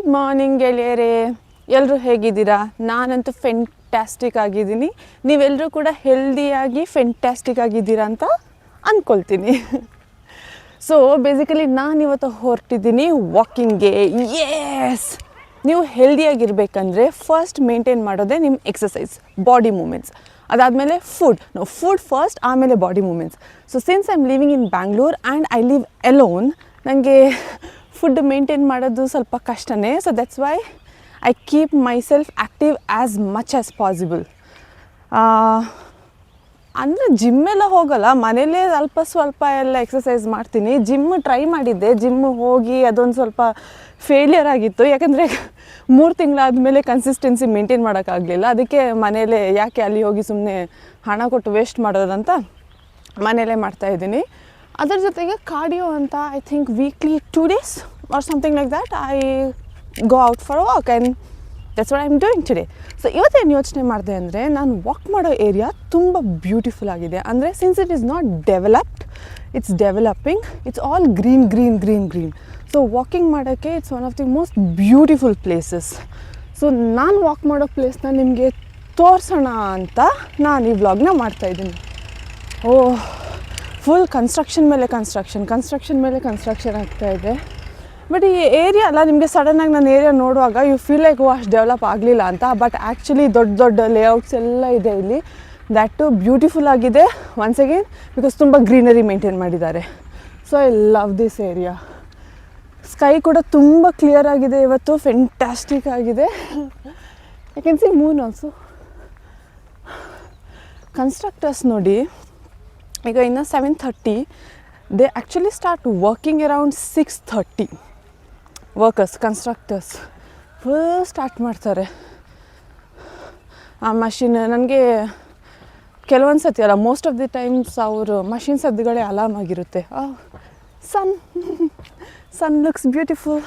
Good morning ಗೆಳೆಯರೇ, ಎಲ್ಲರೂ ಹೇಗಿದ್ದೀರಾ? ನಾನಂತೂ ಫೆಂಟ್ಯಾಸ್ಟಿಕ್ ಆಗಿದ್ದೀನಿ. ನೀವೆಲ್ಲರೂ ಕೂಡ ಹೆಲ್ದಿಯಾಗಿ ಫೆಂಟ್ಯಾಸ್ಟಿಕ್ ಆಗಿದ್ದೀರಾ ಅಂತ ಅಂದ್ಕೊಳ್ತೀನಿ. ಸೊ ಬೇಸಿಕಲಿ ನಾನಿವತ್ತು ಹೊರಟಿದ್ದೀನಿ ವಾಕಿಂಗ್ಗೆ. ಯೆಸ್, ನೀವು ಹೆಲ್ದಿಯಾಗಿರ್ಬೇಕಂದ್ರೆ ಫಸ್ಟ್ ಮೇಂಟೈನ್ ಮಾಡೋದೇ ನಿಮ್ಮ ಎಕ್ಸಸೈಸ್, ಬಾಡಿ ಮೂಮೆಂಟ್ಸ್. ಅದಾದಮೇಲೆ ಫುಡ್ ಫಸ್ಟ್, ಆಮೇಲೆ body movements. So since I am living in Bangalore and I live alone, ನನಗೆ ಫುಡ್ ಮೇಂಟೈನ್ ಮಾಡೋದು ಸ್ವಲ್ಪ ಕಷ್ಟನೇ. So that's why I keep myself active as much as possible. ಅಂದರೆ ಜಿಮ್ಮೆಲ್ಲ ಹೋಗಲ್ಲ, ಮನೇಲೇ ಅಲ್ಪ ಸ್ವಲ್ಪ ಎಲ್ಲ ಎಕ್ಸಸೈಸ್ ಮಾಡ್ತೀನಿ. ಜಿಮ್ ಟ್ರೈ ಮಾಡಿದ್ದೆ, ಜಿಮ್ ಹೋಗಿ ಅದೊಂದು ಸ್ವಲ್ಪ ಫೇಲಿಯರ್ ಆಗಿತ್ತು. ಯಾಕಂದರೆ 3 ತಿಂಗಳಾದಮೇಲೆ ಕನ್ಸಿಸ್ಟೆನ್ಸಿ ಮೇಂಟೈನ್ ಮಾಡೋಕ್ಕಾಗಲಿಲ್ಲ. ಅದಕ್ಕೆ ಮನೇಲೇ ಯಾಕೆ ಅಲ್ಲಿ ಹೋಗಿ ಸುಮ್ಮನೆ ಹಣ ಕೊಟ್ಟು ವೇಸ್ಟ್ ಮಾಡೋದಂತ ಮನೇಲೇ ಮಾಡ್ತಾಯಿದ್ದೀನಿ. ಅದರ ಜೊತೆಗೆ ಕಾರ್ಡಿಯೋ ಅಂತ I think weekly 2 days or something like that I go out for a walk and that's what I am doing today. So ಇವತ್ತೇನು ಯೋಚನೆ ಮಾಡಿದೆ ಅಂದರೆ, ನಾನು ವಾಕ್ ಮಾಡೋ ಏರಿಯಾ ತುಂಬ ಬ್ಯೂಟಿಫುಲ್ ಆಗಿದೆ. ಅಂದರೆ since it is not developed, it's developing, it's all green. So walking ಮಾಡೋಕ್ಕೆ it's one of the most beautiful places. So ನಾನು ವಾಕ್ ಮಾಡೋ ಪ್ಲೇಸ್ನ ನಿಮಗೆ ತೋರಿಸೋಣ ಅಂತ ನಾನು ಈ ವ್ಲಾಗ್ನ ಮಾಡ್ತಾಯಿದ್ದೀನಿ. ಫುಲ್ ಕನ್ಸ್ಟ್ರಕ್ಷನ್ ಮೇಲೆ ಕನ್ಸ್ಟ್ರಕ್ಷನ್ ಆಗ್ತಾಯಿದೆ. ಬಟ್ ಈ ಏರಿಯಾ ಅಲ್ಲ, ನಿಮಗೆ ಸಡನ್ನಾಗಿ ನಾನು ಏರಿಯಾ ನೋಡುವಾಗ ಯು ಫೀಲ್ ಲೈಕ್ ಅಷ್ಟು ಡೆವಲಪ್ ಆಗಲಿಲ್ಲ ಅಂತ. ಬಟ್ ಆ್ಯಕ್ಚುಲಿ ದೊಡ್ಡ ಲೇಔಟ್ಸ್ ಎಲ್ಲ ಇದೆ ಇಲ್ಲಿ. ದ್ಯಾಟು ಬ್ಯೂಟಿಫುಲ್ ಆಗಿದೆ ಒನ್ಸ್ ಅಗೇನ್, ಬಿಕಾಸ್ ತುಂಬ ಗ್ರೀನರಿ ಮೇಂಟೈನ್ ಮಾಡಿದ್ದಾರೆ. So I love this area. Sky ಕೂಡ ತುಂಬ ಕ್ಲಿಯರ್ ಆಗಿದೆ ಇವತ್ತು, ಫೆಂಟ್ಯಾಸ್ಟಿಕ್ ಆಗಿದೆ. I can see Moon also. Constructors ನೋಡಿ, ಈಗ ಇನ್ನು 7:30, they actually start working around 6:30. Constructors full start ಮಾಡ್ತಾರೆ. ಆ ಮಷಿನ್ ನನಗೆ ಕೆಲವೊಂದು ಸತಿ ಅಲ್ಲ, ಮೋಸ್ಟ್ ಆಫ್ ದಿ ಟೈಮ್ಸ್ ಅವರು ಮಷಿನ್ ಸದ್ದುಗಳೇ ಅಲಾರ್ಮ್ ಆಗಿರುತ್ತೆ. ಸನ್ ಲುಕ್ಸ್ ಬ್ಯೂಟಿಫುಲ್.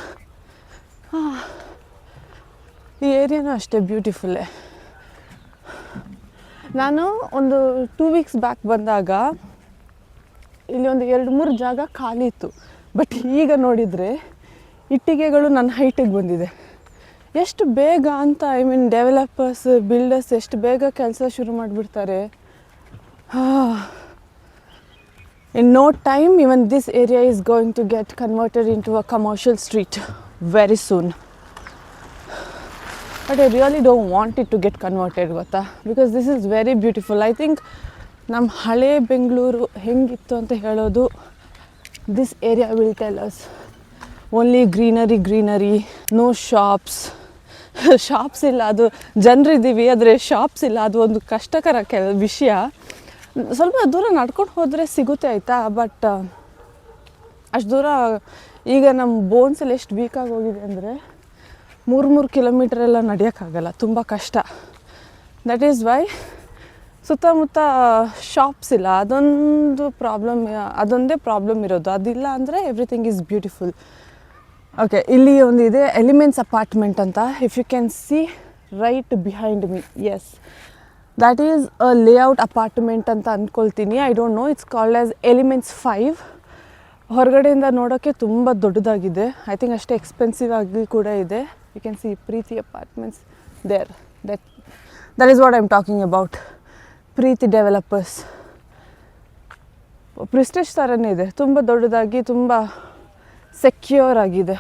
ಈ ಏರಿಯಾನೂ ಅಷ್ಟೇ ಬ್ಯೂಟಿಫುಲ್ಲೇ. ನಾನು ಒಂದು 2 weeks ಬ್ಯಾಕ್ ಬಂದಾಗ ಇಲ್ಲಿ ಒಂದು 2-3 ಜಾಗ ಖಾಲಿ ಇತ್ತು. ಬಟ್ ಈಗ ನೋಡಿದರೆ ಇಟ್ಟಿಗೆಗಳು ನನ್ನ ಹೈಟಿಗೆ ಬಂದಿದೆ. ಎಷ್ಟು ಬೇಗ ಅಂತ, ಐ ಮೀನ್ ಡೆವಲಪರ್ಸ್, ಬಿಲ್ಡರ್ಸ್ ಎಷ್ಟು ಬೇಗ ಕೆಲಸ ಶುರು ಮಾಡಿಬಿಡ್ತಾರೆ. In no time even this area is going to get converted into a commercial street very soon. But I really don't want it to get converted, ಗೊತ್ತಾ? Because this is very beautiful. I think ನಮ್ಮ ಹಳೇ ಬೆಂಗಳೂರು ಹೆಂಗಿತ್ತು ಅಂತ ಹೇಳೋದು this area will tell us. Only greenery, no shops ಇಲ್ಲ. ಅದು ಜನರಿದ್ದೀವಿ, ಆದರೆ shops ಇಲ್ಲ. ಅದು ಒಂದು ಕಷ್ಟಕರ ವಿಷಯ. ಸ್ವಲ್ಪ ದೂರ ನಡ್ಕೊಂಡು ಹೋದರೆ ಸಿಗುತ್ತೆ, ಆಯಿತಾ? ಬಟ್ ಅಷ್ಟು ದೂರ ಈಗ ನಮ್ಮ ಬೋನ್ಸಲ್ಲಿ ಎಷ್ಟು ವೀಕಾಗಿ ಹೋಗಿದೆ ಅಂದರೆ 3 ಕಿಲೋಮೀಟರೆಲ್ಲ ನಡೆಯೋಕ್ಕಾಗಲ್ಲ, ತುಂಬ ಕಷ್ಟ. ದಟ್ ಈಸ್ ವೈ ಸುತ್ತಮುತ್ತ ಶಾಪ್ಸ್ ಇಲ್ಲ. ಅದೊಂದೇ ಪ್ರಾಬ್ಲಮ್ ಇರೋದು. ಅದಿಲ್ಲ ಅಂದರೆ ಎವ್ರಿಥಿಂಗ್ ಈಸ್ ಬ್ಯೂಟಿಫುಲ್. ಓಕೆ, ಇಲ್ಲಿ ಒಂದು ಇದೆ ಎಲಿಮೆಂಟ್ಸ್ ಅಪಾರ್ಟ್ಮೆಂಟ್ ಅಂತ. If you can see right behind me, yes, that is a layout apartment ಅಂತ ಅಂದ್ಕೊಳ್ತೀನಿ. I don't know, it's called as elements 5. ಹೊರಗಡೆಯಿಂದ ನೋಡೋಕ್ಕೆ ತುಂಬ ದೊಡ್ಡದಾಗಿದೆ. ಐ ಥಿಂಕ್ ಅಷ್ಟೇ ಎಕ್ಸ್ಪೆನ್ಸಿವ್ ಆಗಿ ಕೂಡ ಇದೆ. You can see Preethi apartments there. That is what I am talking about. Preethi developers. Prestige ಥರನೇ ಇದೆ, ತುಂಬ ದೊಡ್ಡದಾಗಿ, ತುಂಬ ಸೆಕ್ಯೂರ್ ಆಗಿದೆ.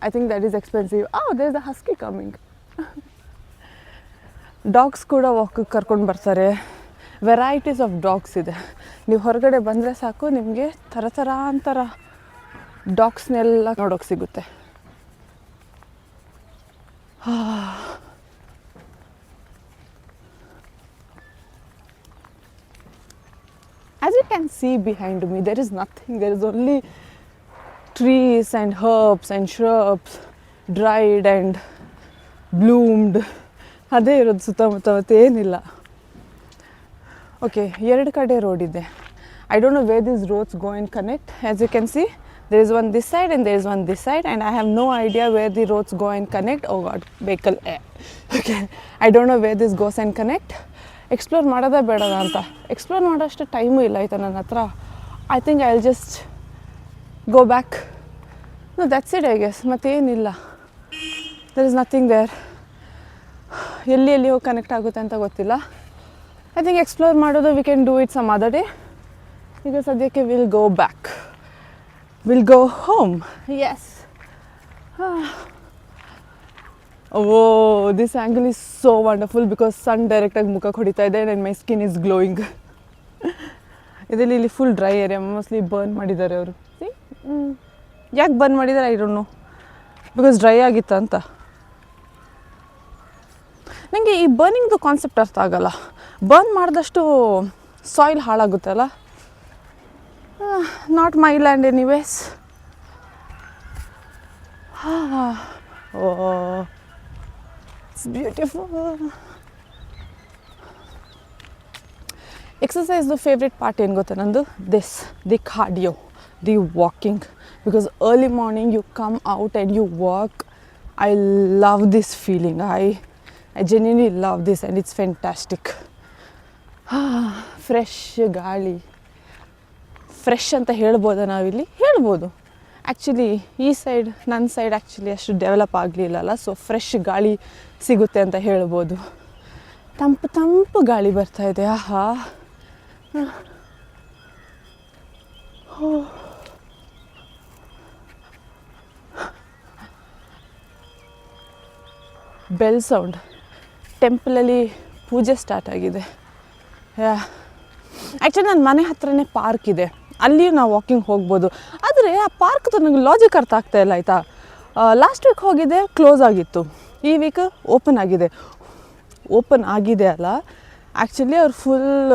I think that is expensive. There is a husky coming. Dogs ಕೂಡ ವಾಕಿಗೆ ಕರ್ಕೊಂಡು ಬರ್ತಾರೆ. ವೆರೈಟೀಸ್ ಆಫ್ ಡಾಗ್ಸ್ ಇದೆ. ನೀವು ಹೊರಗಡೆ ಬಂದರೆ ಸಾಕು, ನಿಮಗೆ ಥರ ಡಾಗ್ಸ್ನೆಲ್ಲ ನೋಡೋಕ್ಕೆ ಸಿಗುತ್ತೆ. As you can see behind me, there is nothing. There is only trees and herbs and shrubs, dried and bloomed. ಅದೇ ಇರೋದು ಸುತ್ತಮುತ್ತ, ಮತ್ತೇನಿಲ್ಲ. ಓಕೆ, 2 ಕಡೆ ರೋಡ್ ಇದೆ. I don't know where these roads go and connect. As you can see, there is one this side and there is one this side, and I have no idea where the roads go and connect. Oh God, vehicle. Okay, I don't know where this goes and connect. Explore ಮಾಡೋದೇ ಬೇಡದ ಅಂತ. Explore ಮಾಡೋಷ್ಟು time ಇಲ್ಲ ಆಯಿತಾ ನನ್ನ ಹತ್ರ. I think I will just go back. No, that's it I guess. ಮತ್ತೇನಿಲ್ಲ. There is nothing there. ಎಲ್ಲಿ ಹೋಗಿ ಕನೆಕ್ಟ್ ಆಗುತ್ತೆ ಅಂತ ಗೊತ್ತಿಲ್ಲ. ಐ ಥಿಂಕ್ ಎಕ್ಸ್ಪ್ಲೋರ್ ಮಾಡೋದು we can do it some other day. ಈಗ ಸದ್ಯಕ್ಕೆ will go back, will go home. Yes. Oh, this angle is so wonderful because sun ಡೈರೆಕ್ಟಾಗಿ ಮುಖಕ್ಕೆ ಹೊಡಿತಾ ಇದೆ and my skin is glowing. ಇದರಲ್ಲಿ ಇಲ್ಲಿ full dry area, mostly burn ಮಾಡಿದ್ದಾರೆ ಅವರು. ಯಾಕೆ ಬರ್ನ್ ಮಾಡಿದ್ದಾರೆ I don't no, because dry ಆಗಿತ್ತು ಅಂತ. ನನಗೆ ಈ ಬರ್ನಿಂಗ್ದು ಕಾನ್ಸೆಪ್ಟ್ ಅರ್ಥ ಆಗಲ್ಲ. ಬರ್ನ್ ಮಾಡಿದಷ್ಟು ಸಾಯಿಲ್ ಹಾಳಾಗುತ್ತಲ್ಲ. Not my land anyways. Oh, it's beautiful. ಎಕ್ಸಸೈಸ್ದು ಫೇವ್ರೆಟ್ ಪಾರ್ಟ್ ಏನು ಗೊತ್ತಾ ನಂದು? The cardio, the walking. Because early morning you come out and you walk. I love this feeling. I genuinely love this and it's fantastic. Fresh ಗಾಳಿ. Fresh ಅಂತ ಹೇಳ್ಬೋದಾ ನಾವಿಲ್ಲಿ? ಹೇಳ್ಬೋದು. Actually ಈ ಸೈಡ್, ನನ್ನ ಸೈಡ್ ಆ್ಯಕ್ಚುಲಿ ಅಷ್ಟು ಡೆವಲಪ್ ಆಗಲಿಲ್ಲಲ್ಲ, so fresh ಗಾಳಿ ಸಿಗುತ್ತೆ ಅಂತ ಹೇಳ್ಬೋದು. ತಂಪು ಗಾಳಿ ಬರ್ತಾಯಿದೆ. ಆಹಾ. Bell sound. ಟೆಂಪಲಲ್ಲಿ ಪೂಜೆ ಸ್ಟಾರ್ಟ್ ಆಗಿದೆ. ಆ್ಯಕ್ಚುಲಿ ನನ್ನ ಮನೆ ಹತ್ರನೇ ಪಾರ್ಕ್ ಇದೆ, ಅಲ್ಲಿ ನಾವು ವಾಕಿಂಗ್ ಹೋಗ್ಬೋದು. ಆದರೆ ಆ ಪಾರ್ಕ್ದು ನನಗೆ ಲಾಜಿಕ್ ಅರ್ಥ ಆಗ್ತಾಯಿಲ್ಲ, ಆಯಿತಾ. ಲಾಸ್ಟ್ ವೀಕ್ ಹೋಗಿದ್ದೆ, ಕ್ಲೋಸ್ ಆಗಿತ್ತು. ಈ ವೀಕ್ ಓಪನ್ ಆಗಿದೆ ಅಲ್ಲ. ಆ್ಯಕ್ಚುಲಿ ಅವ್ರು ಫುಲ್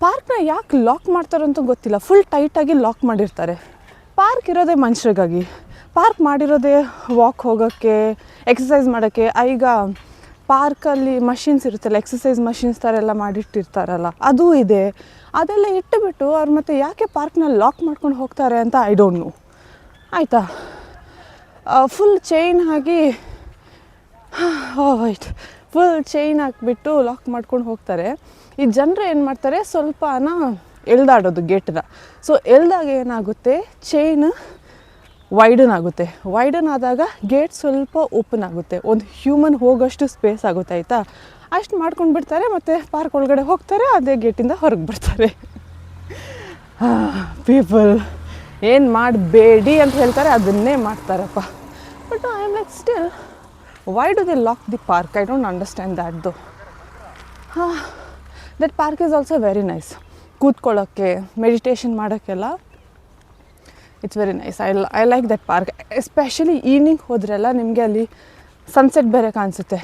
ಪಾರ್ಕ್ನ ಯಾಕೆ ಲಾಕ್ ಮಾಡ್ತಾರಂತ ಗೊತ್ತಿಲ್ಲ. ಫುಲ್ ಟೈಟಾಗಿ ಲಾಕ್ ಮಾಡಿರ್ತಾರೆ. ಪಾರ್ಕ್ ಇರೋದೇ ಮನುಷ್ಯರಿಗಾಗಿ, ಪಾರ್ಕ್ ಮಾಡಿರೋದೇ ವಾಕ್ ಹೋಗೋಕ್ಕೆ, ಎಕ್ಸಸೈಸ್ ಮಾಡೋಕ್ಕೆ. ಈಗ ಪಾರ್ಕಲ್ಲಿ ಮಷಿನ್ಸ್ ಇರುತ್ತಲ್ಲ, ಎಕ್ಸಸೈಸ್ ಮಷಿನ್ಸ್ ಥರ ಎಲ್ಲ ಮಾಡಿಟ್ಟಿರ್ತಾರಲ್ಲ, ಅದೂ ಇದೆ. ಅದೆಲ್ಲ ಇಟ್ಟುಬಿಟ್ಟು ಅವ್ರು ಮತ್ತೆ ಯಾಕೆ ಪಾರ್ಕ್ನ ಲಾಕ್ ಮಾಡ್ಕೊಂಡು ಹೋಗ್ತಾರೆ ಅಂತ ಐ ಡೋಂಟ್ ನೋ, ಆಯಿತಾ. ಫುಲ್ ಚೈನ್ ಹಾಕಿ ಫುಲ್ ಚೈನ್ ಹಾಕಿಬಿಟ್ಟು ಲಾಕ್ ಮಾಡ್ಕೊಂಡು ಹೋಗ್ತಾರೆ. ಈ ಜನರು ಏನು ಮಾಡ್ತಾರೆ, ಸ್ವಲ್ಪನ ಎಳ್ದಾಡೋದು ಗೇಟನ್ನ. ಸೊ ಎಳ್ದಾಗ ಏನಾಗುತ್ತೆ, ಚೈನ್ ವೈಡನ್ ಆಗುತ್ತೆ. ವೈಡನ್ ಆದಾಗ ಗೇಟ್ ಸ್ವಲ್ಪ ಓಪನ್ ಆಗುತ್ತೆ, ಒಂದು ಹ್ಯೂಮನ್ ಹೋಗೋಷ್ಟು ಸ್ಪೇಸ್ ಆಗುತ್ತೆ, ಆಯಿತಾ. ಅಷ್ಟು ಮಾಡ್ಕೊಂಡು ಬಿಡ್ತಾರೆ, ಮತ್ತು ಪಾರ್ಕ್ ಒಳಗಡೆ ಹೋಗ್ತಾರೆ, ಅದೇ ಗೇಟಿಂದ ಹೊರಗೆ ಬರ್ತಾರೆ. ಪೀಪಲ್ ಏನು ಮಾಡಬೇಡಿ ಅಂತ ಹೇಳ್ತಾರೆ, ಅದನ್ನೇ ಮಾಡ್ತಾರಪ್ಪ. But I am like still, why do they lock the park? I don't understand that though. That park is also very nice. ಕೂತ್ಕೊಳ್ಳೋಕ್ಕೆ, ಮೆಡಿಟೇಷನ್ ಮಾಡೋಕ್ಕೆಲ್ಲ it's very nice. I like that park. Especially evening ಹೋದ್ರೆಲ್ಲ ನಿಮಗೆ ಅಲ್ಲಿ sunset ಬೇರೆ ಕಾಣಿಸುತ್ತೆ,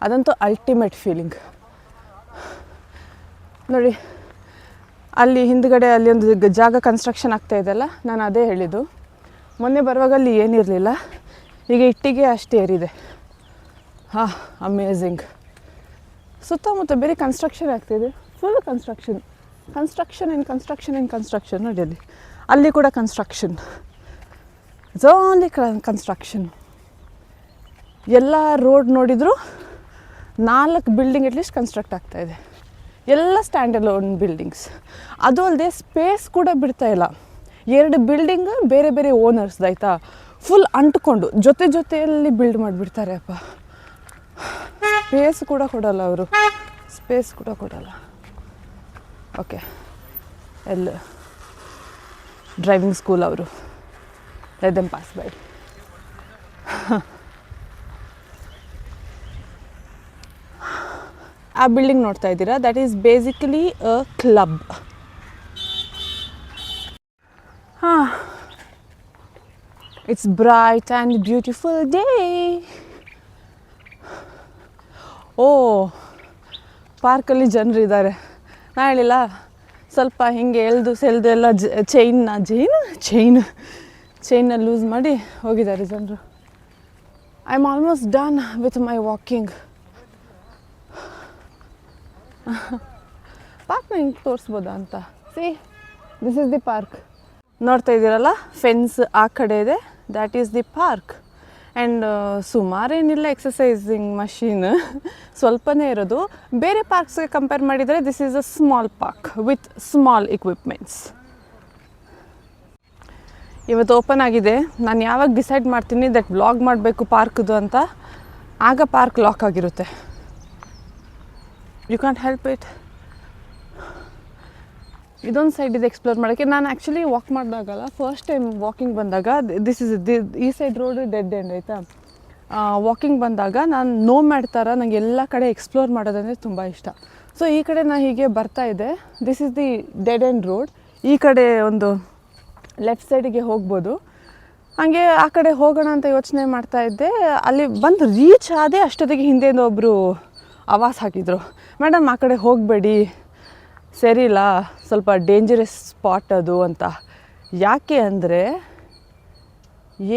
ಅದಂತೂ ultimate feeling. ನೋಡಿ ಅಲ್ಲಿ ಹಿಂದ್ಗಡೆ ಅಲ್ಲಿ ಒಂದು ಜಾಗ ಕನ್ಸ್ಟ್ರಕ್ಷನ್ ಆಗ್ತಾ ಇದೆಯಲ್ಲ, ನಾನು ಅದೇ ಹೇಳಿದ್ದು. ಮೊನ್ನೆ ಬರುವಾಗ ಅಲ್ಲಿ ಏನಿರಲಿಲ್ಲ, ಈಗ ಇಟ್ಟಿಗೆ ಅಷ್ಟು ಏರಿದೆ. ಅಮೇಝಿಂಗ್. ಸುತ್ತಮುತ್ತ ಬೇರೆ ಕನ್ಸ್ಟ್ರಕ್ಷನ್ ಆಗ್ತಾಯಿದೆ, ಫುಲ್ ಕನ್ಸ್ಟ್ರಕ್ಷನ್ ನೋಡಿ ಅಲ್ಲಿ ಕೂಡ ಕನ್ಸ್ಟ್ರಕ್ಷನ್. It's only construction. ಎಲ್ಲ ರೋಡ್ ನೋಡಿದ್ರು 4 ಬಿಲ್ಡಿಂಗ್ ಅಟ್ಲೀಸ್ಟ್ ಕನ್ಸ್ಟ್ರಕ್ಟ್ ಆಗ್ತಾಯಿದೆ, ಎಲ್ಲ ಸ್ಟ್ಯಾಂಡ್ ಅಲೋನ್ ಬಿಲ್ಡಿಂಗ್ಸ್. ಅದು ಅಲ್ಲದೆ ಸ್ಪೇಸ್ ಕೂಡ ಬಿಡ್ತಾ ಇಲ್ಲ. 2 ಬಿಲ್ಡಿಂಗ್ ಬೇರೆ ಬೇರೆ ಓನರ್ಸ್ದು, ಆಯಿತಾ. ಫುಲ್ ಅಂಟ್ಕೊಂಡು ಜೊತೆಯಲ್ಲಿ ಬಿಲ್ಡ್ ಮಾಡಿಬಿಡ್ತಾರೆ ಅಪ್ಪ. ಸ್ಪೇಸ್ ಕೂಡ ಕೊಡಲ್ಲ. ಓಕೆ, ಎಲ್ಲ ಡ್ರೈವಿಂಗ್ ಸ್ಕೂಲ್ ಅವರು, ಲೆಟ್ ದೆಮ್ ಪಾಸ್ ಬೈ. ಆ ಬಿಲ್ಡಿಂಗ್ ನೋಡ್ತಾ ಇದ್ದೀರಾ, that is basically a club. It's bright and beautiful day. Oh, ಪಾರ್ಕಲ್ಲಿ ಜನರಿದ್ದಾರೆ. ನಾನು ಹೇಳಿಲ್ಲ, ಸ್ವಲ್ಪ ಹಿಂಗೆ ಎಳ್ದು ಎಲ್ಲ ಚೈನ್ನ ಲೂಸ್ ಮಾಡಿ ಹೋಗಿದ್ದಾರೆ ಜನರು. I am almost done with my walking. ಪಾರ್ಕ್ನ ಹಿಂಗೆ ತೋರಿಸ್ಬೋದಾ ಅಂತ. See, this is the park. ನೋಡ್ತಾ ಇದ್ದೀರಲ್ಲ, ಫೆನ್ಸ್ ಆ ಕಡೆ ಇದೆ, that is the park. And ಸುಮಾರೇನಿಲ್ಲ ಎಕ್ಸಸೈಸಿಂಗ್ ಮಷೀನ್, ಸ್ವಲ್ಪನೇ ಇರೋದು. ಬೇರೆ ಪಾರ್ಕ್ಸ್ಗೆ ಕಂಪೇರ್ ಮಾಡಿದರೆ this is a small park with small equipments. ಇವತ್ತು ಓಪನ್ ಆಗಿದೆ. ನಾನು ಯಾವಾಗ ಡಿಸೈಡ್ ಮಾಡ್ತೀನಿ ದಟ್ ವ್ಲಾಗ್ ಮಾಡಬೇಕು ಪಾರ್ಕ್ದು ಅಂತ, ಆಗ ಪಾರ್ಕ್ ಲಾಕ್ ಆಗಿರುತ್ತೆ. You can't help it. ಇದೊಂದು ಸೈಡ್ ಇದೆ ಎಕ್ಸ್ಪ್ಲೋರ್ ಮಾಡೋಕ್ಕೆ. ನಾನು ಆ್ಯಕ್ಚುಲಿ ವಾಕ್ ಮಾಡಿದಾಗಲ್ಲ, ಫಸ್ಟ್ ಟೈಮ್ ವಾಕಿಂಗ್ ಬಂದಾಗ ಈ ಸೈಡ್ ರೋಡ್ ಡೆಡ್ ಎಂಡ್ ಆಯಿತಾ. ವಾಕಿಂಗ್ ಬಂದಾಗ ನಾನು ನೋಮ್ಯಾಡ್ ಥರ ನನಗೆ ಎಲ್ಲ ಕಡೆ ಎಕ್ಸ್ಪ್ಲೋರ್ ಮಾಡೋದಂದರೆ ತುಂಬ ಇಷ್ಟ. ಸೊ ಈ ಕಡೆ ನಾನು ಹೀಗೆ ಬರ್ತಾ ಇದ್ದೆ. This is the dead end road. ಈ ಕಡೆ ಒಂದು ಲೆಫ್ಟ್ ಸೈಡಿಗೆ ಹೋಗ್ಬೋದು. ಹಾಗೆ ಆ ಕಡೆ ಹೋಗೋಣ ಅಂತ ಯೋಚನೆ ಮಾಡ್ತಾಯಿದ್ದೆ. ಅಲ್ಲಿ ಬಂದು ರೀಚ್ ಆದೆ ಅಷ್ಟೊತ್ತಿಗೆ ಹಿಂದೆಯಿಂದ ಒಬ್ಬರು ಆವಾಜ್ ಹಾಕಿದರು, ಮೇಡಮ್ ಆ ಕಡೆ ಹೋಗಬೇಡಿ, ಸರಿ ಇಲ್ಲ, ಸ್ವಲ್ಪ ಡೇಂಜರಸ್ ಸ್ಪಾಟ್ ಅದು ಅಂತ. ಯಾಕೆ ಅಂದರೆ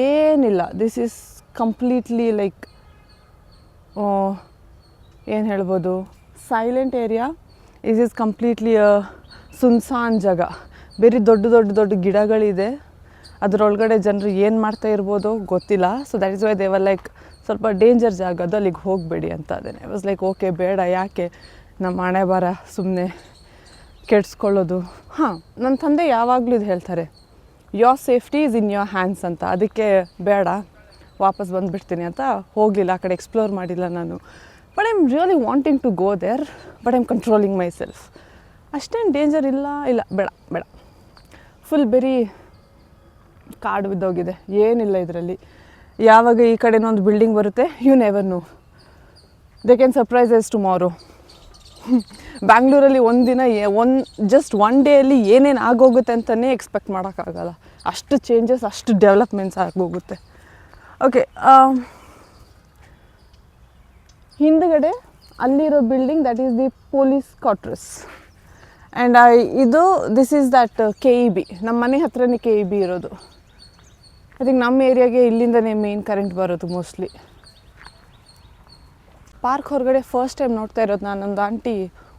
ಏನಿಲ್ಲ, ದಿಸ್ ಈಸ್ ಕಂಪ್ಲೀಟ್ಲಿ ಲೈಕ್ ಏನು ಹೇಳ್ಬೋದು, silent area. Is is completely ಸುನ್ಸಾನ್ ಜಾಗ. ಬೇರೆ ದೊಡ್ಡ ಗಿಡಗಳಿದೆ, ಅದರೊಳಗಡೆ ಜನರು ಏನು ಮಾಡ್ತಾ ಇರ್ಬೋದು ಗೊತ್ತಿಲ್ಲ. ಸೊ ದ್ಯಾಟ್ ಇಸ್ ವೈ ದೇವರ್ ಲೈಕ್ ಸ್ವಲ್ಪ ಡೇಂಜರ್ ಜಾಗ ಅದು, ಅಲ್ಲಿಗೆ ಹೋಗಬೇಡಿ ಅಂತ. ಅದೇನೆ ಐ ವಾಸ್ ಲೈಕ್ ಓಕೆ ಬೇಡ, ಯಾಕೆ ನಮ್ಮ ಹಣೆ ಬರ ಸುಮ್ಮನೆ ಕೆಡಿಸ್ಕೊಳ್ಳೋದು. ಹಾಂ, ನನ್ನ ತಂದೆ ಯಾವಾಗಲೂ ಇದು ಹೇಳ್ತಾರೆ, your safety is in your hands ಅಂತ. ಅದಕ್ಕೆ ಬೇಡ, ವಾಪಸ್ ಬಂದುಬಿಡ್ತೀನಿ ಅಂತ ಹೋಗಲಿಲ್ಲ, ಆ ಕಡೆ ಎಕ್ಸ್ಪ್ಲೋರ್ ಮಾಡಿಲ್ಲ ನಾನು. But I am really wanting to go there, but I am controlling myself. ಅಷ್ಟೇನು ಡೇಂಜರ್ ಇಲ್ಲ, ಬೇಡ. ಫುಲ್ ಬರೀ ಕಾಡು ಬಿದ್ದೋಗಿದೆ, ಏನಿಲ್ಲ ಇದರಲ್ಲಿ. ಯಾವಾಗ ಈ ಕಡೆನೊಂದು ಬಿಲ್ಡಿಂಗ್ ಬರುತ್ತೆ, you never know, they can surprise us tomorrow. ಬ್ಯಾಂಗ್ಳೂರಲ್ಲಿ ಒಂದಿನ ಜಸ್ಟ್ ಒನ್ ಡೇಯಲ್ಲಿ ಏನೇನು ಆಗೋಗುತ್ತೆ ಅಂತಲೇ ಎಕ್ಸ್ಪೆಕ್ಟ್ ಮಾಡೋಕ್ಕಾಗಲ್ಲ. ಅಷ್ಟು ಚೇಂಜಸ್, ಅಷ್ಟು ಡೆವಲಪ್ಮೆಂಟ್ಸ್ ಆಗೋಗುತ್ತೆ. ಓಕೆ, ಹಿಂದುಗಡೆ ಅಲ್ಲಿರೋ building that is the police quarters. And this is that KEB. ನಮ್ಮ ಮನೆ ಹತ್ರನೇ KEB ಇರೋದು. ಐ ಥಿಂಕ್ ನಮ್ಮ ಏರಿಯಾಗೆ ಇಲ್ಲಿಂದನೇ ಮೇನ್ ಕರೆಂಟ್ ಬರೋದು ಮೋಸ್ಟ್ಲಿ. ಪಾರ್ಕ್ ಹೊರಗಡೆ ಫಸ್ಟ್ ಟೈಮ್ ನೋಡ್ತಾ ಇರೋದು ನಾನೊಂದು ಆಂಟಿ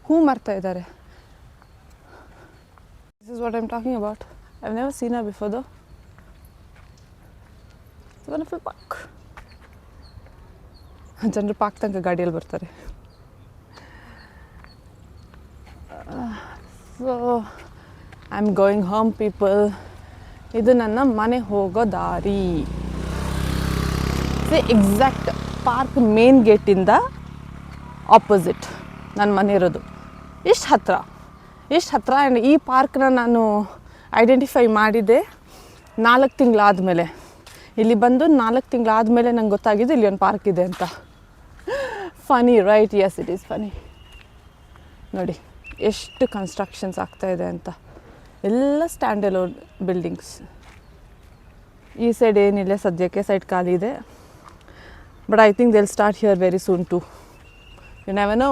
ಹೂ ಮಾರ್ತಾ ಇದ್ದಾರೆ. This is what I am talking about. I have never seen her before though. It's wonderful park. ಜನರು ಪಾರ್ಕ್ ತನಕ ಗಾಡಿಯಲ್ಲಿ ಬರ್ತಾರೆ. So I am going home people. ಇದು ನನ್ನ ಮನೆ ಹೋಗೋ ದಾರಿ. ಎಕ್ಸಾಕ್ಟ್ ಪಾರ್ಕ್ ಮೇನ್ ಗೇಟಿಂದ ಆಪೋಸಿಟ್ ನನ್ನ ಮನೆ ಇರೋದು. ಇಷ್ಟು ಹತ್ತಿರ. ಆ್ಯಂಡ್ ಈ ಪಾರ್ಕ್ನ ನಾನು ಐಡೆಂಟಿಫೈ ಮಾಡಿದ್ದೆ 4 ತಿಂಗಳಾದಮೇಲೆ. ಇಲ್ಲಿ ಬಂದು 4 ತಿಂಗಳಾದಮೇಲೆ ನಂಗೆ ಗೊತ್ತಾಗಿದೆ ಇಲ್ಲಿ ಒಂದು ಪಾರ್ಕ್ ಇದೆ ಅಂತ. Funny right? Yes, it is funny. ನೋಡಿ ಎಷ್ಟು ಕನ್ಸ್ಟ್ರಕ್ಷನ್ಸ್ ಆಗ್ತಾಯಿದೆ ಅಂತ. ಎಲ್ಲ ಸ್ಟ್ಯಾಂಡ್ ಅಲೋನ್ ಬಿಲ್ಡಿಂಗ್ಸ್. ಈ ಸೈಡ್ ಏನಿಲ್ಲ ಸದ್ಯಕ್ಕೆ, ಸೈಡ್ ಖಾಲಿ ಇದೆ. But I think they'll start here very soon too. You never know.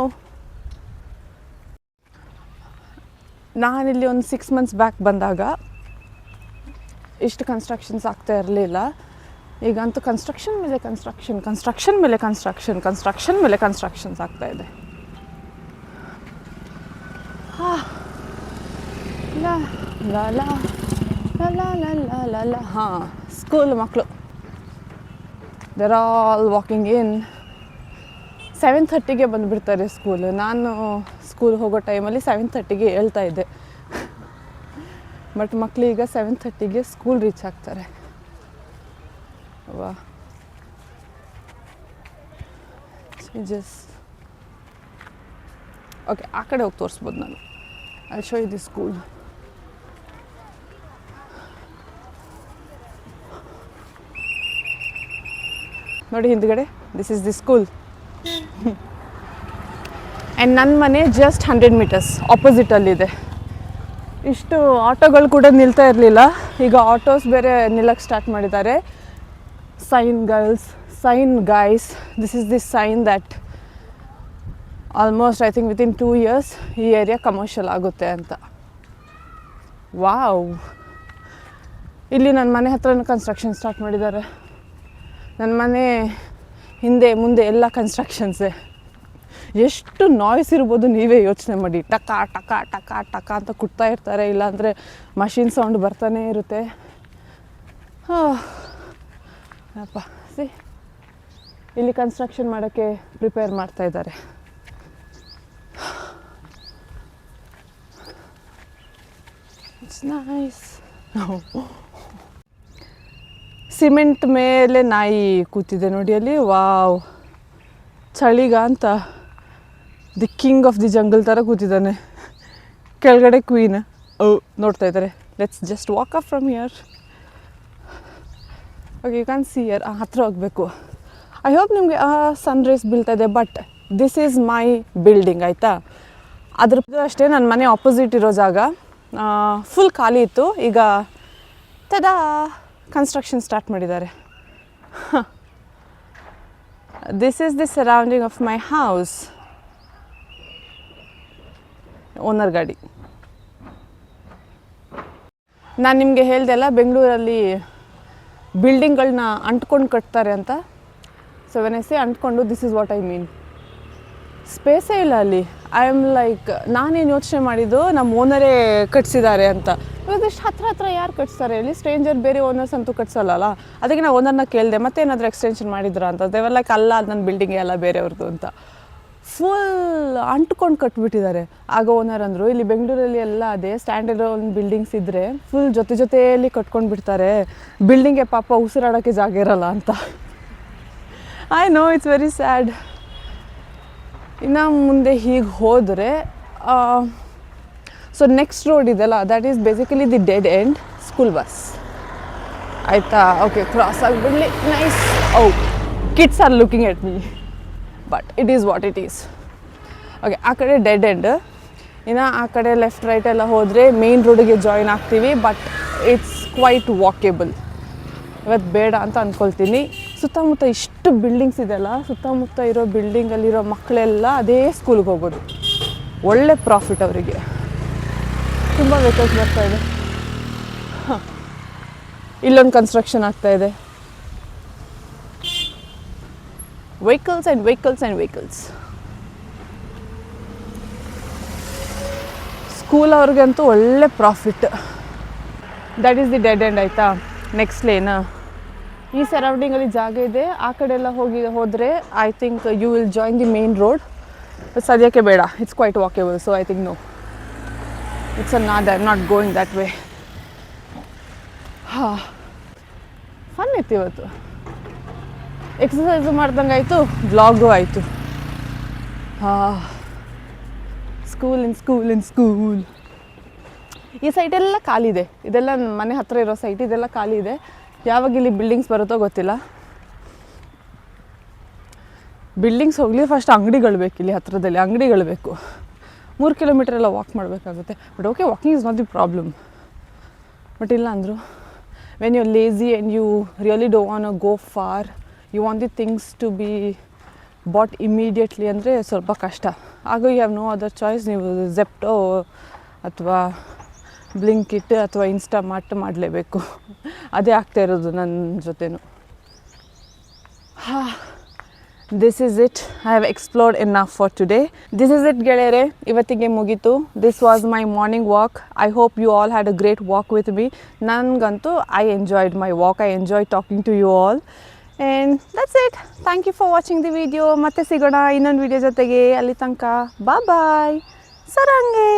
ನಾನಿಲ್ಲಿ ಒಂದು 6 months ಬ್ಯಾಕ್ ಬಂದಾಗ ಇಷ್ಟು ಕನ್ಸ್ಟ್ರಕ್ಷನ್ಸ್ ಆಗ್ತಾ ಇರಲಿಲ್ಲ. ಈಗಂತೂ ಕನ್ಸ್ಟ್ರಕ್ಷನ್ ಮೇಲೆ ಕನ್ಸ್ಟ್ರಕ್ಷನ್ಸ್ ಆಗ್ತಾಯಿದೆ. ಹಾಂ, ಸ್ಕೂಲ್ ಮಕ್ಕಳು ದೇರ್ ಆಲ್ ವಾಕಿಂಗ್ ಇನ್. 7:30ಗೆ ಬಂದುಬಿಡ್ತಾರೆ ಸ್ಕೂಲು. ನಾನು ಸ್ಕೂಲ್ ಹೋಗೋ ಟೈಮಲ್ಲಿ 7:30ಗೆ ಹೇಳ್ತಾ ಇದ್ದೆ. ಬಟ್ ಮಕ್ಕಳೀಗ 7:30ಗೆ ಸ್ಕೂಲ್ ರೀಚ್ ಆಗ್ತಾರೆ. Wow, changes. ಓಕೆ, ಆ ಕಡೆ ಹೋಗಿ ತೋರಿಸ್ಬೋದು ನಾನು. I show you the school. ನೋಡಿ ಹಿಂದ್ಗಡೆ, this is the school. And ನನ್ನ ಮನೆ ಜಸ್ಟ್ 100 meters ಆಪೋಸಿಟಲ್ಲಿದೆ. ಇಷ್ಟು ಆಟೋಗಳು ಕೂಡ ನಿಲ್ತಾ ಇರಲಿಲ್ಲ, ಈಗ ಆಟೋಸ್ ಬೇರೆ ನಿಲ್ಲಕ್ಕೆ ಸ್ಟಾರ್ಟ್ ಮಾಡಿದ್ದಾರೆ. Sign guys, this is the sign that almost I think within 2 years ಈ ಏರಿಯಾ ಕಮರ್ಷಿಯಲ್ ಆಗುತ್ತೆ ಅಂತ. ವಾವ್, ಇಲ್ಲಿ ನನ್ನ ಮನೆ ಹತ್ರನೂ ಕನ್ಸ್ಟ್ರಕ್ಷನ್ ಸ್ಟಾರ್ಟ್ ಮಾಡಿದ್ದಾರೆ. ನನ್ನ ಮನೆ ಹಿಂದೆ ಮುಂದೆ ಎಲ್ಲ ಕನ್ಸ್ಟ್ರಕ್ಷನ್ಸೇ. ಎಷ್ಟು ನಾಯ್ಸ್ ಇರ್ಬೋದು ನೀವೇ ಯೋಚನೆ ಮಾಡಿ. ಟಕ ಟಕ ಟಕ ಟಕ ಅಂತ ಕುಟ್ತಾ ಇರ್ತಾರೆ, ಇಲ್ಲಾಂದರೆ ಮಷಿನ್ ಸೌಂಡ್ ಬರ್ತಾನೇ ಇರುತ್ತೆ. ಅಪ್ಪ ಸಿ, ಇಲ್ಲಿ ಕನ್ಸ್ಟ್ರಕ್ಷನ್ ಮಾಡೋಕ್ಕೆ ಪ್ರಿಪೇರ್ ಮಾಡ್ತಾ ಇದ್ದಾರೆ. It's nice. ಸಿಮೆಂಟ್ ಮೇಲೆ ನಾಯಿ ಕೂತಿದೆ ನೋಡಿ ಅಲ್ಲಿ. ವಾವ್, ಚಳಿಗ ಅಂತ the king of the jungle ಥರ ಕೂತಿದ್ದಾನೆ. ಕೆಳಗಡೆ ಕ್ವೀನ್ ನೋಡ್ತಾ ಇದ್ದಾರೆ. Let's just walk up from here. Okay, you can see here. ಹತ್ರ ಹೋಗಬೇಕು. ಐ ಹೋಪ್ ನಿಮಗೆ ಸನ್ ರೈಸ್ ಬೀಳ್ತಾ ಇದೆ. But this is my building, ಆಯಿತಾ. ಅದ್ರ ಅಷ್ಟೇ ನನ್ನ ಮನೆ ಆಪೋಸಿಟ್ ಇರೋ ಜಾಗ ಫುಲ್ ಖಾಲಿ ಇತ್ತು. ಈಗ ತದಾ ಕನ್ಸ್ಟ್ರಕ್ಷನ್ ಸ್ಟಾರ್ಟ್ ಮಾಡಿದ್ದಾರೆ. This is the surrounding of my house. Owner ಗಾಡಿ. ನಾನು ನಿಮಗೆ ಹೇಳ್ದೆ ಅಲ್ಲ, ಬೆಂಗಳೂರಲ್ಲಿ ಬಿಲ್ಡಿಂಗ್ಗಳನ್ನ ಅಂಟ್ಕೊಂಡು ಕಟ್ತಾರೆ ಅಂತ. ಸೊ ವೆನ್ ಐ ಸೇ ಅಂಟ್ಕೊಂಡು, this is what I mean. ಸ್ಪೇಸೇ ಇಲ್ಲ ಅಲ್ಲಿ. ಐ ಆಮ್ ಲೈಕ್, ನಾನೇನು ಯೋಚನೆ ಮಾಡಿದ್ದು ನಮ್ಮ ಓನರೇ ಕಟ್ಸಿದ್ದಾರೆ ಅಂತ. ಇಷ್ಟು ಹತ್ರ ಯಾರು ಕಟ್ಸ್ತಾರೆ ಇಲ್ಲಿ? ಸ್ಟ್ರೇಂಜರ್ ಬೇರೆ ಓನರ್ಸ್ ಅಂತೂ ಕಟ್ಸಲ್ಲ. ಅದಕ್ಕೆ ನಾನು ಓನರ್ನ ಕೇಳಿದೆ, ಮತ್ತೇನಾದರೂ ಎಕ್ಸ್ಟೆನ್ಷನ್ ಮಾಡಿದ್ರಾ ಅಂತ. ದೇವರ್ ಲೈಕ್, ಅಲ್ಲ, ಅದು ನನ್ನ ಬಿಲ್ಡಿಂಗೇ ಅಲ್ಲ, ಬೇರೆಯವ್ರದ್ದು ಅಂತ. ಫುಲ್ ಅಂಟ್ಕೊಂಡು ಕಟ್ಬಿಟ್ಟಿದ್ದಾರೆ. ಆಗ ಓನರ್ ಅಂದರು, ಇಲ್ಲಿ ಬೆಂಗಳೂರಲ್ಲಿ ಎಲ್ಲ ಅದೇ ಸ್ಟ್ಯಾಂಡರ್ಡ್ ಒಂದು ಬಿಲ್ಡಿಂಗ್ಸ್ ಇದ್ದರೆ ಫುಲ್ ಜೊತೆಯಲ್ಲಿ ಕಟ್ಕೊಂಡು ಬಿಡ್ತಾರೆ, ಬಿಲ್ಡಿಂಗ್ಗೆ ಪಾಪ ಉಸಿರಾಡೋಕ್ಕೆ ಜಾಗ ಇರಲ್ಲ ಅಂತ. I know, it's very sad. ಇನ್ನು ಮುಂದೆ ಹೀಗೆ ಹೋದರೆ ಸೊ ನೆಕ್ಸ್ಟ್ ರೋಡ್ ಇದೆಲ್ಲ, that is basically the dead end school bus, ಆಯಿತಾ. ಓಕೆ, ಕ್ರಾಸ್ ಆಗಿಬಿಡಲಿ. Nice. Kids are looking at me, but it is what it is. Okay, ಆ ಕಡೆ dead end. ಇನ್ನು ಆ ಕಡೆ ಲೆಫ್ಟ್ ರೈಟ್ ಎಲ್ಲ ಹೋದರೆ ಮೇನ್ ರೋಡಿಗೆ ಜಾಯಿನ್ ಆಗ್ತೀವಿ. But it's quite walkable. ಇವತ್ತು ಬೇಡ ಅಂತ ಅಂದ್ಕೊಳ್ತೀನಿ. ಸುತ್ತಮುತ್ತ ಇಷ್ಟು ಬಿಲ್ಡಿಂಗ್ಸ್ ಇದೆಯಲ್ಲ, ಸುತ್ತಮುತ್ತ ಇರೋ ಬಿಲ್ಡಿಂಗಲ್ಲಿರೋ ಮಕ್ಕಳೆಲ್ಲ ಅದೇ ಸ್ಕೂಲ್ಗೆ ಹೋಗೋದು. ಒಳ್ಳೆ ಪ್ರಾಫಿಟ್ ಅವರಿಗೆ. ತುಂಬ ವೆಹಿಕಲ್ಸ್ ಬರ್ತಾಯಿದೆ. ಇಲ್ಲೊಂದು ಕನ್ಸ್ಟ್ರಕ್ಷನ್ ಆಗ್ತಾಯಿದೆ. Vehicles and vehicles and vehicles. School ಅವ್ರಿಗಂತೂ ಒಳ್ಳೆ profit. That is the dead end, ಆಯಿತಾ. Next lane. ಈ ಸರೌಂಡಿಂಗಲ್ಲಿ ಜಾಗ ಇದೆ. ಆ ಕಡೆ ಎಲ್ಲ ಹೋದರೆ I think you will join the main road. ಸದ್ಯಕ್ಕೆ ಬೇಡ, it's quite walkable. So I think no, it's I am not going that way. Fun ಇತ್ತು ಇವತ್ತು. ಎಕ್ಸಸೈಸು ಮಾಡ್ದಂಗೆ ಆಯಿತು, ವ್ಲಾಗು ಆಯಿತು. ಸ್ಕೂಲ್. ಈ ಸೈಟೆಲ್ಲ ಖಾಲಿ ಇದೆ. ಇದೆಲ್ಲ ಮನೆ ಹತ್ತಿರ ಇರೋ ಸೈಟ್, ಇದೆಲ್ಲ ಖಾಲಿ ಇದೆ. ಯಾವಾಗ ಇಲ್ಲಿ ಬಿಲ್ಡಿಂಗ್ಸ್ ಬರುತ್ತೋ ಗೊತ್ತಿಲ್ಲ. ಬಿಲ್ಡಿಂಗ್ಸ್ ಹೋಗಲಿ, ಫಸ್ಟ್ ಅಂಗಡಿಗಳು ಬೇಕು. ಇಲ್ಲಿ ಹತ್ತಿರದಲ್ಲಿ ಅಂಗಡಿಗಳು ಬೇಕು. 3 ಕಿಲೋಮೀಟರ್ ಎಲ್ಲ ವಾಕ್ ಮಾಡಬೇಕಾಗುತ್ತೆ. But okay, walking is not the problem. But ಇಲ್ಲ ಅಂದರು, when you are lazy and you really don't want to go far, you want the things to be brought immediately ಅಂದರೆ ಸ್ವಲ್ಪ ಕಷ್ಟ. ಆಗ you have no other choice. ನೀವು Zepto ಅಥವಾ ಬ್ಲಿಂಕಿಟ್ ಅಥವಾ ಇನ್ಸ್ಟಾಮಾರ್ಟ್ ಮಾಡಲೇಬೇಕು. ಅದೇ ಆಗ್ತಾ ಇರೋದು ನನ್ನ ಜೊತೆನೂ. This is it. I have explored enough for today. This is it ಗೆಳೆಯರೆ, ಇವತ್ತಿಗೆ ಮುಗೀತು. This was my morning walk. I hope you all had a great walk with me. ನನಗಂತೂ I enjoyed my walk. I enjoy talking to you all. And that's it. Thank you for watching the video. ಮತ್ತೆ ಸಿಗೋಣ ಇನ್ನೊಂದು video ಜೊತೆಗೆ. ಅಲ್ಲಿ ತನಕ ಬಾಯ್. ಸರಂಗೆ.